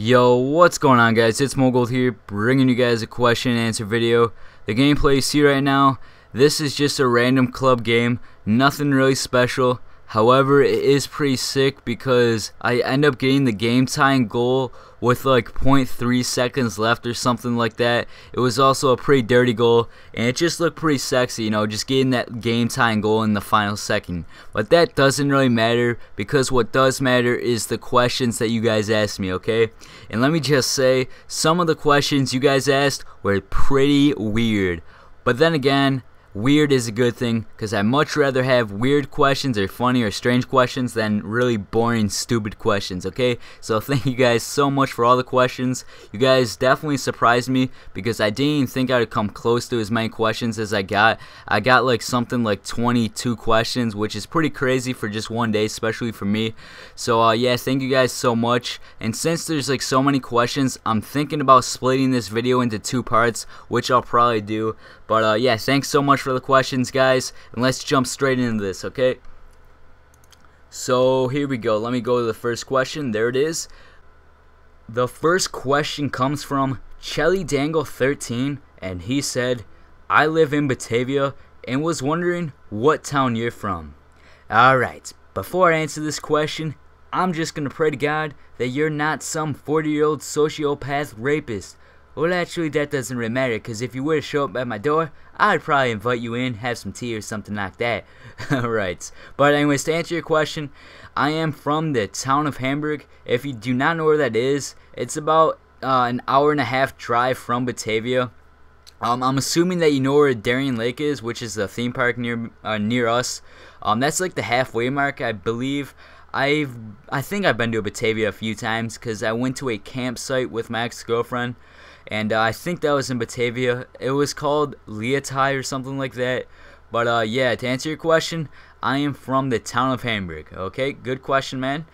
Yo, what's going on, guys? ItsMoldgold here, bringing you guys a question and answer video. The gameplay you see right now, this is just a random club game, nothing really special. However, it is pretty sick because I end up getting the game tying goal with like 0.3 seconds left or something like that. It was also a pretty dirty goal, and it just looked pretty sexy, you know, just getting that game tying goal in the final second. But that doesn't really matter, because what does matter is the questions that you guys asked me, okay? And let me just say, some of the questions you guys asked were pretty weird. But then again, weird is a good thing, because I'd much rather have weird questions or funny or strange questions than really boring, stupid questions, okay? So thank you guys so much for all the questions. You guys definitely surprised me, because I didn't even think I would come close to as many questions as I got. I got like something like 22 questions, which is pretty crazy for just one day, especially for me. So yeah, thank you guys so much. And since there's like so many questions, I'm thinking about splitting this video into 2 parts, which I'll probably do. But yeah, thanks so much for the questions, guys, and let's jump straight into this, okay? So here we go. Let me go to the first question. There it is. The first question comes from ChellyDangle13, and he said, I live in Batavia and was wondering what town you're from. Alright, before I answer this question, I'm just gonna pray to God that you're not some 40-year-old sociopath rapist. Well, actually, that doesn't really matter, because if you were to show up at my door, I'd probably invite you in, have some tea or something like that. Alright, but anyways, to answer your question, I am from the town of Hamburg. If you do not know where that is, it's about an hour-and-a-half drive from Batavia. I'm assuming that you know where Darien Lake is, which is a theme park near us. That's like the halfway mark, I believe. I think I've been to Batavia a few times, because I went to a campsite with my ex-girlfriend. And I think that was in Batavia. It was called Leotai or something like that. But yeah, to answer your question, I am from the town of Hamburg. Okay, good question, man.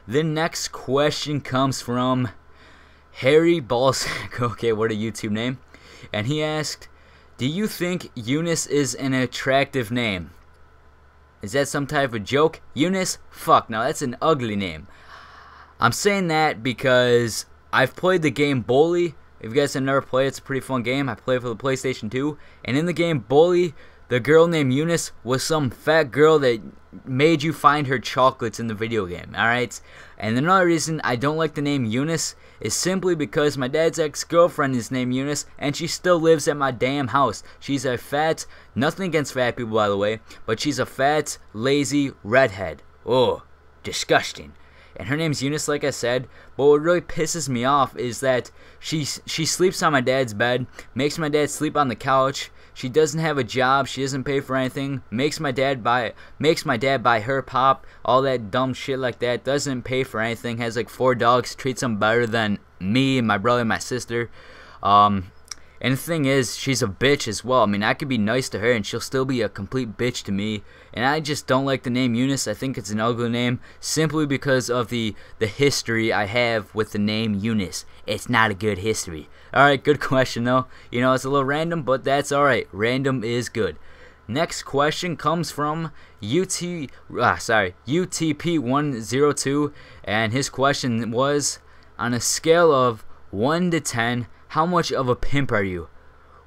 The next question comes from Harry Balsack. Okay, what a YouTube name. And he asked, do you think Eunice is an attractive name? Is that some type of joke? Eunice? Fuck, now that's an ugly name. I'm saying that because I've played the game Bully. If you guys have never played, it's a pretty fun game. I played for the PlayStation 2. And in the game Bully, the girl named Eunice was some fat girl that made you find her chocolates in the video game. Alright? And another reason I don't like the name Eunice is simply because my dad's ex-girlfriend is named Eunice, and she still lives at my damn house. She's a fat, nothing against fat people by the way, but she's a fat, lazy redhead. Oh, disgusting. And her name's Eunice, like I said. But what really pisses me off is that she sleeps on my dad's bed, makes my dad sleep on the couch. She doesn't have a job. She doesn't pay for anything. Makes my dad buy her pop. All that dumb shit like that. Doesn't pay for anything. Has like 4 dogs. Treats them better than me and my brother and my sister. And the thing is, she's a bitch as well. I mean, I could be nice to her and she'll still be a complete bitch to me. And I just don't like the name Eunice. I think it's an ugly name simply because of the history I have with the name Eunice. It's not a good history. Alright, good question though. You know, it's a little random, but that's alright. Random is good. Next question comes from UTP102, and his question was, on a scale of 1 to 10, how much of a pimp are you?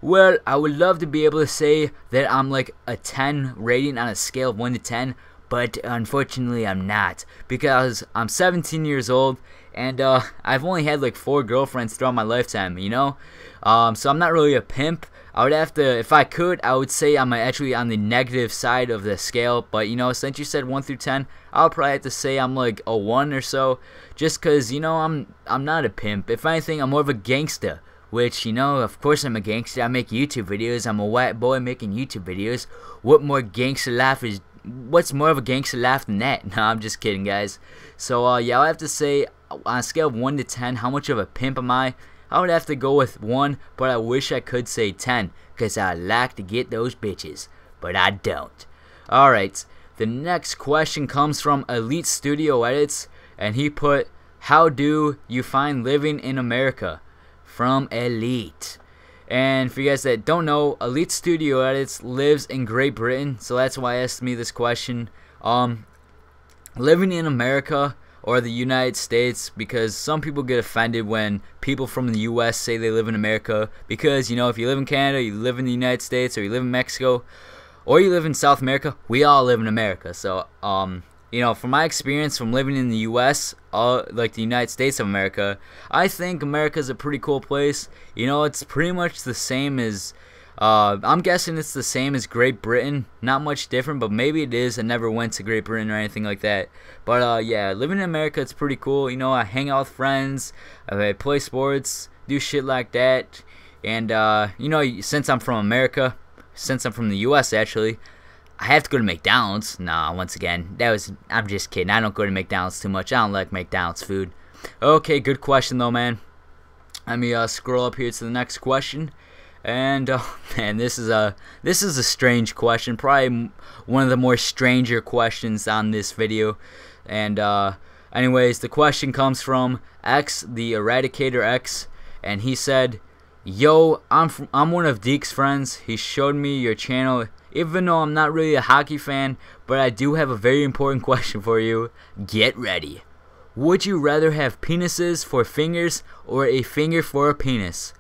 Well, I would love to be able to say that I'm like a 10 rating on a scale of 1 to 10, but unfortunately I'm not, because I'm 17 years old and I've only had like 4 girlfriends throughout my lifetime, you know? So I'm not really a pimp. I would have to, if I could, I would say I'm actually on the negative side of the scale, but you know, since you said 1 through 10, I'll probably have to say I'm like a 1 or so, just cause, you know, I'm not a pimp. If anything, I'm more of a gangster. Which, you know, of course I'm a gangster. I make YouTube videos. I'm a white boy making YouTube videos. What's more of a gangster life than that? No, I'm just kidding, guys. So, yeah, I'll have to say, on a scale of 1 to 10, how much of a pimp am I? I would have to go with 1, but I wish I could say 10, because I like to get those bitches. But I don't. Alright, the next question comes from Elite Studio Edits, and he put, how do you find living in America? From Elite. And for you guys that don't know, Elite Studio Edits lives in Great Britain, so that's why he asked me this question. Living in America, or the United States, because some people get offended when people from the US say they live in America, because, you know, if you live in Canada, you live in the United States, or you live in Mexico, or you live in South America, we all live in America. So, you know, from my experience from living in the U.S., like the United States of America, I think America's a pretty cool place. You know, it's pretty much the same as, I'm guessing it's the same as Great Britain. Not much different, but maybe it is. I never went to Great Britain or anything like that. But, yeah, living in America, it's pretty cool. You know, I hang out with friends, I play sports, do shit like that. And, you know, since I'm from America, since I'm from the U.S., actually, I have to go to McDonald's. Nah, once again, I'm just kidding. I don't go to McDonald's too much. I don't like McDonald's food. Okay, good question though, man. Let me scroll up here to the next question. And man, this is a strange question. Probably one of the more stranger questions on this video. And anyways, the question comes from X, the Eradicator X, and he said, "Yo, I'm one of Deke's friends. He showed me your channel. Even though I'm not really a hockey fan, but I do have a very important question for you. Get ready. Would you rather have penises for fingers or a finger for a penis?"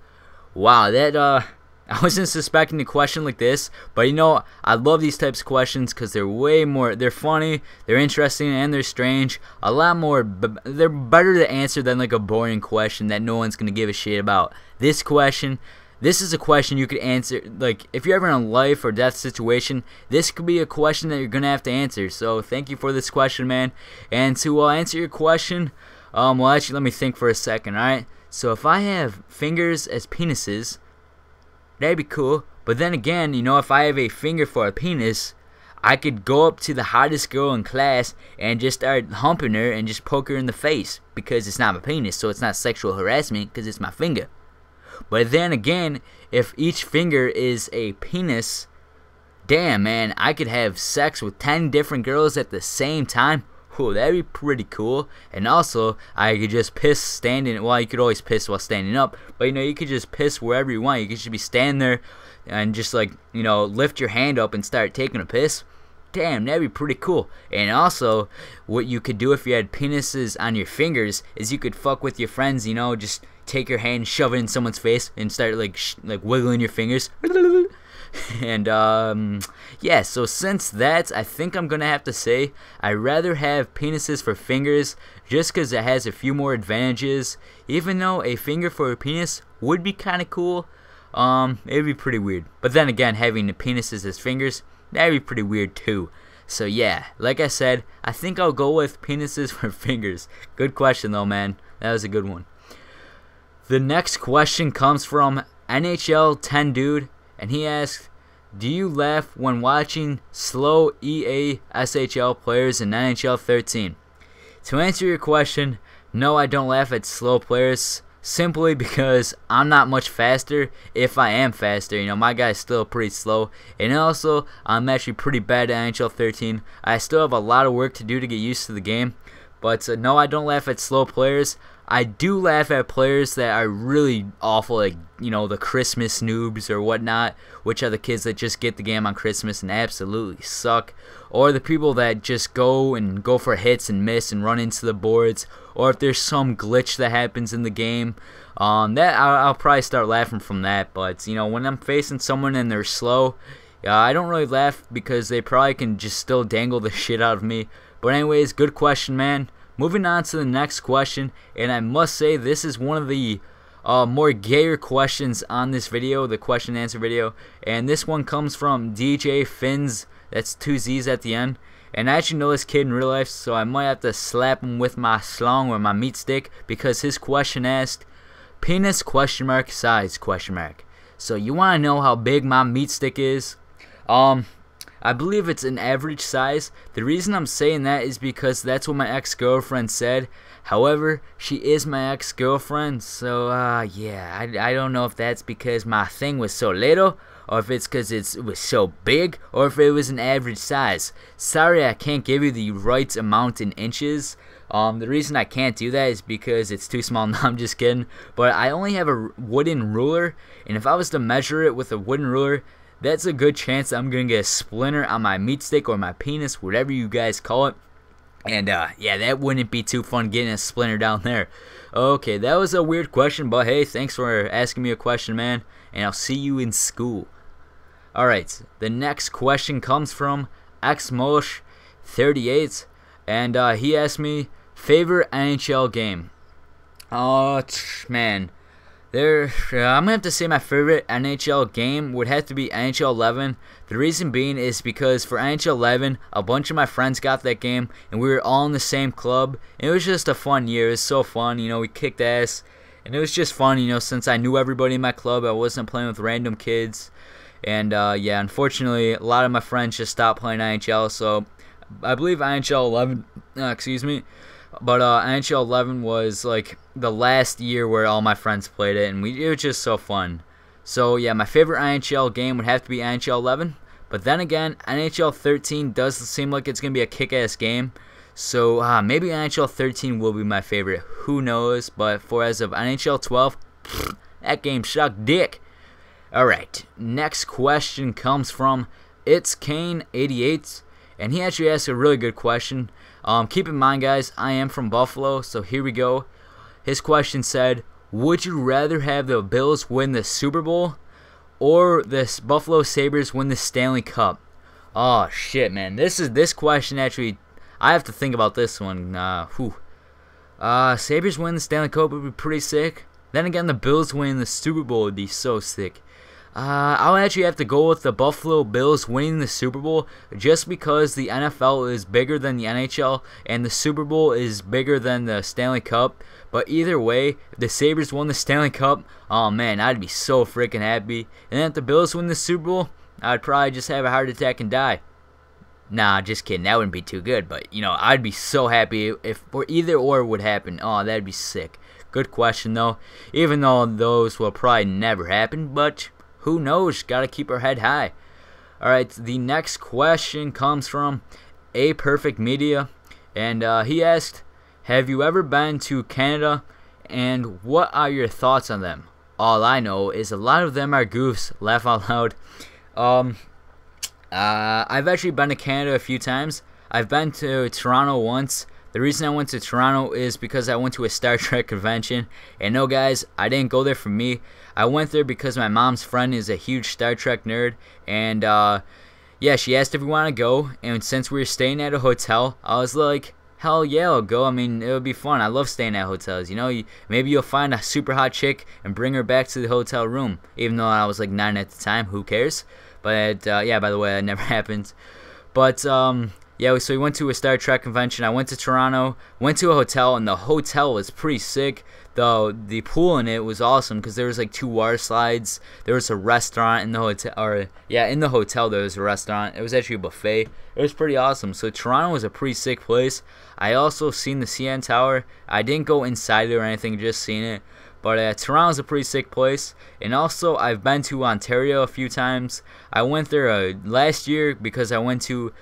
Wow, that I wasn't suspecting a question like this, but you know, I love these types of questions because they're funny, they're interesting, and they're strange. A lot more, they're better to answer than like a boring question that no one's gonna give a shit about. This is a question you could answer, like, if you're ever in a life or death situation, this could be a question that you're going to have to answer. So, thank you for this question, man. And to answer your question, well, actually, let me think for a second, alright? So, if I have fingers as penises, that'd be cool. But then again, you know, if I have a finger for a penis, I could go up to the hottest girl in class and just start humping her and just poke her in the face. Because it's not my penis, so it's not sexual harassment, because it's my finger. But then again, if each finger is a penis, damn, man, I could have sex with 10 different girls at the same time. Whew, that'd be pretty cool. And also, I could just piss standing. Well, you could always piss while standing up, but you know, you could just piss wherever you want. You could just be standing there and just, like, you know, lift your hand up and start taking a piss. Damn, that'd be pretty cool. And also, what you could do if you had penises on your fingers is you could fuck with your friends, you know, just take your hand, shove it in someone's face, and start like wiggling your fingers. And yeah, so since that, I think I'm gonna have to say I'd rather have penises for fingers, just because it has a few more advantages. Even though a finger for a penis would be kind of cool, it'd be pretty weird. But then again, having the penises as fingers, that'd be pretty weird too. So yeah, like I said, I think I'll go with penises for fingers. Good question though, man. That was a good one. The next question comes from NHL 10 Dude, and he asks, "Do you laugh when watching slow EA SHL players in NHL 13? To answer your question, no, I don't laugh at slow players, simply because I'm not much faster. If I am faster, you know, my guy's still pretty slow. And also, I'm actually pretty bad at NHL 13. I still have a lot of work to do to get used to the game. But no, I don't laugh at slow players. I do laugh at players that are really awful, like, you know, the Christmas noobs or whatnot, which are the kids that just get the game on Christmas and absolutely suck. Or the people that just go for hits and miss and run into the boards. Or if there's some glitch that happens in the game, that I'll probably start laughing from that. But, you know, when I'm facing someone and they're slow, I don't really laugh because they probably can just still dangle the shit out of me. But anyways, good question, man. Moving on to the next question, and I must say this is one of the more gayer questions on this video, the question and answer video. And this one comes from DJ Fins, that's 2 Z's at the end. And I actually know this kid in real life, so I might have to slap him with my slong or my meat stick, because his question asked, "Penis question mark size question mark." So you want to know how big my meat stick is? I believe it's an average size. The reason I'm saying that is because that's what my ex-girlfriend said. However, she is my ex-girlfriend, so yeah, I don't know if that's because my thing was so little, or if it's because it was so big, or if it was an average size. Sorry, I can't give you the right amount in inches. The reason I can't do that is because it's too small. No, I'm just kidding. But I only have a wooden ruler, and if I was to measure it with a wooden ruler, that's a good chance I'm going to get a splinter on my meat stick or my penis, whatever you guys call it. And yeah, that wouldn't be too fun getting a splinter down there. Okay, that was a weird question, but hey, thanks for asking me a question, man. And I'll see you in school. Alright, the next question comes from ItsMoldgold38, and he asked me, favorite NHL game? Man. I'm going to have to say my favorite NHL game would have to be NHL 11. The reason being is because for NHL 11, a bunch of my friends got that game, and we were all in the same club. And it was just a fun year. It was so fun. You know, we kicked ass. And it was just fun, you know, since I knew everybody in my club. I wasn't playing with random kids. And, yeah, unfortunately, a lot of my friends just stopped playing NHL. So, I believe NHL 11, but NHL 11 was like the last year where all my friends played it, and it was just so fun. So yeah, my favorite NHL game would have to be NHL 11. But then again, NHL 13 does seem like it's gonna be a kick-ass game. So maybe NHL 13 will be my favorite. Who knows? But for as of NHL 12, that game sucked dick. All right, next question comes from ItsKane88. And he actually asked a really good question. Keep in mind, guys, I am from Buffalo, so here we go. His question said, would you rather have the Bills win the Super Bowl or the Buffalo Sabres win the Stanley Cup? Oh, shit, man. This question actually, I have to think about this one. Sabres win the Stanley Cup would be pretty sick. Then again, the Bills win the Super Bowl would be so sick. I'll actually have to go with the Buffalo Bills winning the Super Bowl just because the NFL is bigger than the NHL and the Super Bowl is bigger than the Stanley Cup. But either way, if the Sabres won the Stanley Cup, oh man, I'd be so freaking happy. And then if the Bills win the Super Bowl, I'd probably just have a heart attack and die. Nah, just kidding. That wouldn't be too good. But, you know, I'd be so happy if either or would happen. Oh, that'd be sick. Good question, though. Even though those will probably never happen, but who knows? Gotta keep our head high. Alright, the next question comes from A Perfect Media, and he asked, have you ever been to Canada, and what are your thoughts on them? All I know is a lot of them are goofs. Laugh out loud. I've actually been to Canada a few times. I've been to Toronto once. The reason I went to Toronto is because I went to a Star Trek convention. And no, guys, I didn't go there for me. I went there because my mom's friend is a huge Star Trek nerd. And, yeah, she asked if we want to go. And since we were staying at a hotel, I was like, hell yeah, I'll go. I mean, it would be fun. I love staying at hotels. You know, maybe you'll find a super hot chick and bring her back to the hotel room. Even though I was like 9 at the time. Who cares? But, yeah, by the way, that never happened. But, yeah, so we went to a Star Trek convention. I went to Toronto, went to a hotel, and the hotel was pretty sick. The pool in it was awesome because there was like 2 water slides. There was a restaurant in the hotel, in the hotel there was a restaurant. It was actually a buffet. It was pretty awesome. So Toronto was a pretty sick place. I also seen the CN Tower. I didn't go inside it or anything, just seen it. But Toronto's a pretty sick place. And also, I've been to Ontario a few times. I went there last year because I went to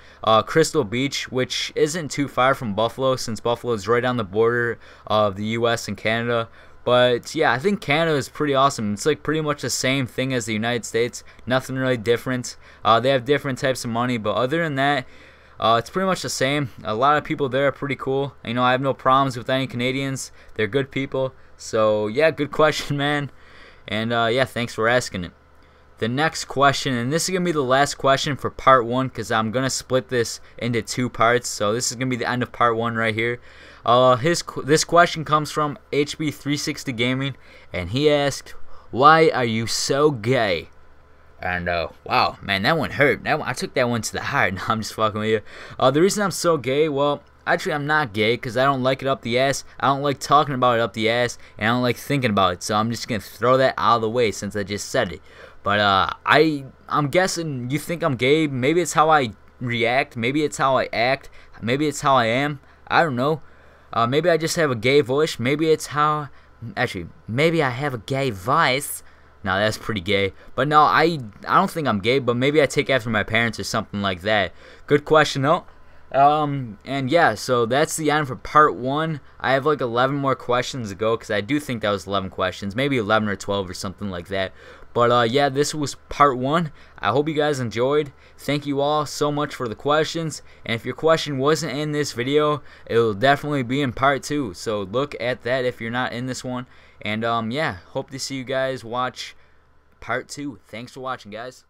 Crystal Beach, which isn't too far from Buffalo, since Buffalo is right on the border of the U.S. and Canada. But yeah, I think Canada is pretty awesome. It's like pretty much the same thing as the United States. Nothing really different. They have different types of money, but other than that, it's pretty much the same. A lot of people there are pretty cool. You know, I have no problems with any Canadians. They're good people. So, yeah, good question, man. And, yeah, thanks for asking it. The next question, and this is going to be the last question for part 1 because I'm going to split this into 2 parts. So, this is going to be the end of part 1 right here. This question comes from HB360 Gaming, and he asked, why are you so gay? And, wow, man, that one hurt. I took that one to the heart. No, I'm just fucking with you. The reason I'm so gay, well, actually, I'm not gay because I don't like it up the ass. I don't like talking about it up the ass, and I don't like thinking about it. So I'm just going to throw that out of the way since I just said it. But I'm guessing you think I'm gay. Maybe it's how I react. Maybe it's how I act. Maybe it's how I am. I don't know. Maybe I just have a gay voice. Maybe it's how... Actually, maybe I have a gay voice. No, that's pretty gay. But no, I don't think I'm gay, but maybe I take after my parents or something like that. Good question, though. And yeah, so that's the end for part 1. I have like 11 more questions to go, because I do think that was 11 questions, maybe 11 or 12 or something like that. But yeah, this was part 1. I hope you guys enjoyed. Thank you all so much for the questions. And if your question wasn't in this video, it will definitely be in part 2. So look at that if you're not in this one. And yeah, hope to see you guys watch part 2. Thanks for watching, guys.